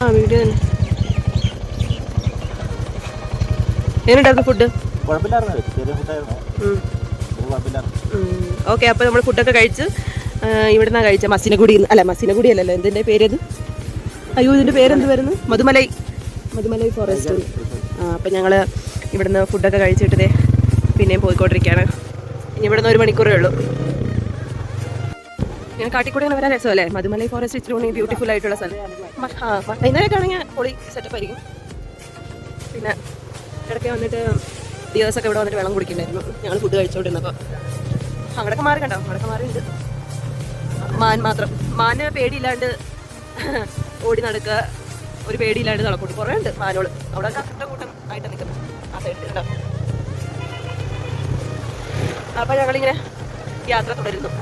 ആ വീഡിയോ തന്നെ. എങ്ങനെയുണ്ടായിരുന്നു ഫുഡ്? ഓക്കെ, അപ്പോൾ നമ്മൾ ഫുഡൊക്കെ കഴിച്ച് ഇവിടുന്നാണ് കഴിച്ചത്. മസിനഗുഡി അല്ല, മസിനഗുഡി അല്ലല്ലോ, എന്തിൻ്റെ പേരത്? അയ്യോ, ഇതിൻ്റെ പേരെന്ത് വരുന്നു? മധുമലൈ ഫോറസ്റ്റ്. അപ്പം ഞങ്ങൾ ഇവിടുന്ന് ഫുഡൊക്കെ കഴിച്ചിട്ടേ പിന്നെയും പോയിക്കൊണ്ടിരിക്കുകയാണ്. ഇനി ഇവിടുന്ന് 1 മണിക്കൂറേ ഉള്ളൂ. ഞാൻ കാട്ടിക്കൂടെ വരാൻ രസമല്ലേ? മധുമലൈ ഫോറസ്റ്റ് ഇച്ചിരി ബ്യൂട്ടിഫുൾ ആയിട്ടുള്ള സ്ഥലം. വൈകുന്നേരമൊക്കെ ആണെങ്കിൽ പൊളി സെറ്റപ്പ് ആയിരിക്കും. പിന്നെ ഇടയ്ക്ക് വന്നിട്ട് ദിവസമൊക്കെ ഇവിടെ വന്നിട്ട് വെള്ളം കുടിക്കണ്ടായിരുന്നു ഞങ്ങൾ ഫുഡ് കഴിച്ചുകൊണ്ടിരുന്നപ്പോൾ. അവിടെയൊക്കെ മാറി കണ്ടോ? അവിടെയൊക്കെ മാറിയിട്ട് മാൻ മാത്രം. മാന് പേടിയില്ലാണ്ട് ഓടി നടക്കുക, ഒരു പേടിയില്ലാണ്ട് നടക്കൂട്ട്. കുറേ ഉണ്ട് മാനോള് അവിടെ കൂട്ടം ആയിട്ട് നിൽക്കുന്നത് ആ സൈഡിൽ കണ്ടോ. അപ്പം ഞങ്ങളിങ്ങനെ യാത്ര തുടരുന്നു.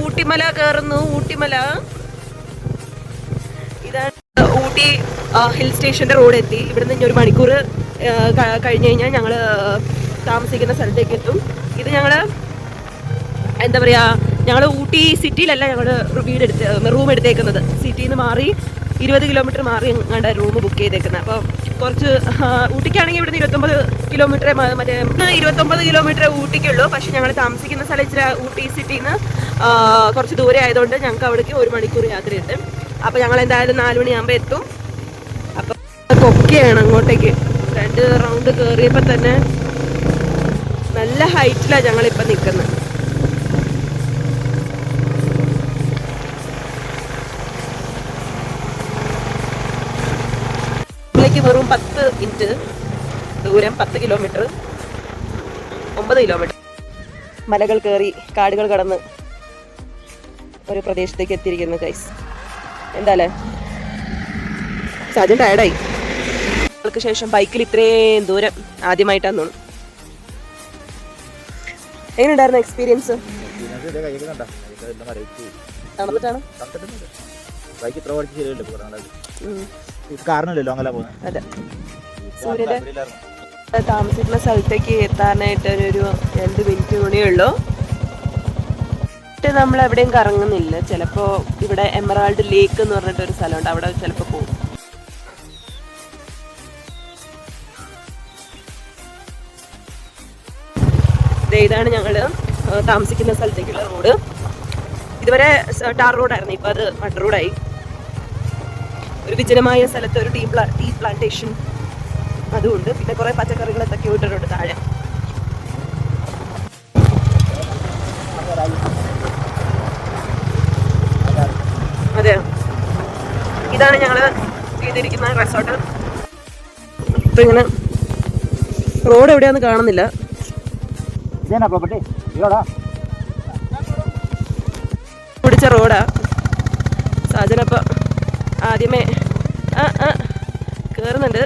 ഊട്ടിമല കയറുന്നു. ഊട്ടിമല ഇതാണ്. ഊട്ടി ഹിൽ സ്റ്റേഷന്റെ റോഡ് എത്തി. ഇവിടുന്ന് ഇനി 1 മണിക്കൂർ കഴിഞ്ഞ് കഴിഞ്ഞാൽ ഞങ്ങൾ താമസിക്കുന്ന സ്ഥലത്തേക്ക് എത്തും. ഇത് ഞങ്ങൾ എന്താ പറയുക, ഞങ്ങൾ ഊട്ടി സിറ്റിയിലല്ല ഞങ്ങൾ റൂം എടുത്തേക്കുന്നത്. സിറ്റിയിൽ നിന്ന് മാറി 20 കിലോമീറ്റർ മാറി ഞങ്ങളുടെ റൂം ബുക്ക് ചെയ്തേക്കുന്നത്. അപ്പോൾ കുറച്ച് ഊട്ടിക്കാണെങ്കിൽ ഇവിടുന്ന് 29 കിലോമീറ്റർ, മറ്റേ 29 കിലോമീറ്റർ ഊട്ടിക്കുള്ളൂ. പക്ഷെ ഞങ്ങൾ താമസിക്കുന്ന സ്ഥലം ഇച്ചിരി ഊട്ടി സിറ്റിയിൽ നിന്ന് കുറച്ച് ദൂരെ ആയതുകൊണ്ട് ഞങ്ങൾക്ക് അവിടേക്ക് 1 മണിക്കൂർ യാത്രയുണ്ട്. അപ്പോൾ ഞങ്ങൾ എന്തായാലും 4 മണിയാകുമ്പോൾ എത്തും. അപ്പം കൊക്കയാണ് അങ്ങോട്ടേക്ക്. 2 റൗണ്ട് കയറിയപ്പോൾ തന്നെ നല്ല ഹൈറ്റിലാണ് ഞങ്ങളിപ്പോൾ നിൽക്കുന്നത്. വെറും 10 മിനിറ്റ് ദൂരം, 10 കിലോമീറ്റർ, 9 കിലോമീറ്റർ മലകൾ കയറി കാടുകൾ കടന്ന് ഒരു പ്രദേശത്തേക്ക് എത്തിയിരിക്കുന്നു ഗൈസ്. എന്താല്ലേ, സാജൻ ടയർഡായി. ൾക്ക് ശേഷം ബൈക്കിൽ ഇത്രയും ദൂരം ആദ്യമായിട്ടാന്ന് തോന്നുന്നു. എങ്ങനെയുണ്ടായിരുന്നു എക്സ്പീരിയൻസ്? തണുത്തിട്ടാണ് അതെ. സൂര്യന്റെ താമസിക്കുന്ന സ്ഥലത്തേക്ക് എത്താനായിട്ട് ഒരു 2 മിനിറ്റ് കൂടിയേ ഉള്ളൂ. നമ്മൾ എവിടെയും കറങ്ങുന്നില്ല. ചിലപ്പോ ഇവിടെ എമറാൾഡ് ലേക്ക് എന്ന് പറഞ്ഞിട്ടൊരു സ്ഥലമുണ്ട്, അവിടെ ചിലപ്പോ പോകും. ഇതാണ് ഞങ്ങള് താമസിക്കുന്ന സ്ഥലത്തേക്കുള്ള റോഡ്. ഇതുവരെ ടാർ റോഡായിരുന്നു, ഇപ്പൊ അത് മഡ് റോഡായി. ഒരു വിജനമായ സ്ഥലത്ത് ഒരു ടീ പ്ലാന്റേഷൻ അതുകൊണ്ട്, പിന്നെ കുറെ പച്ചക്കറികളൊക്കെ ഇട്ടിട്ടുണ്ട് താഴെ. അതെ, ഇതാണ് ഞങ്ങള് ചെയ്തിരിക്കുന്ന റിസോർട്ട്. ഇപ്പൊ ഇങ്ങനെ റോഡ് എവിടെയാന്ന് കാണുന്നില്ല. പിടിച്ച റോഡാ. സാജനപ്പ ആദ്യമേ കേറുന്നുണ്ട്.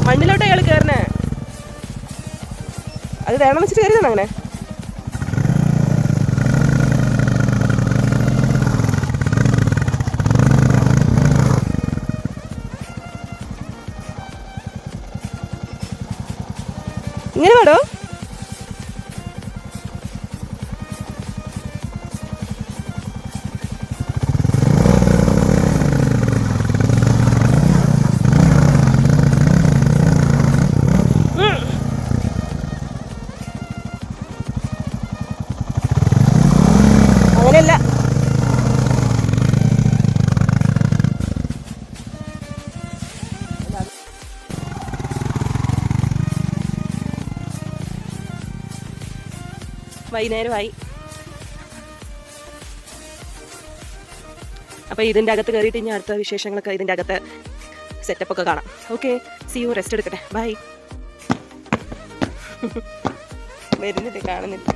മണ്ണിലോട്ട് അയാൾ കയറണേ. അത് വേണം വെച്ചിട്ട് കയറിയതാണ് അങ്ങനെ. ഇങ്ങനെ വേടോ. അങ്ങനെയല്ല, വൈകുന്നേരമായി. അപ്പോൾ ഇതിൻ്റെ അകത്ത് കയറിയിട്ട് ഇനി അടുത്ത വിശേഷങ്ങളൊക്കെ ഇതിൻ്റെ അകത്ത് സെറ്റപ്പൊക്കെ കാണാം. Okay, see you. റെസ്റ്റ് എടുക്കട്ടെ. ബൈ. വരുന്നിട്ട് കാണുന്നില്ല.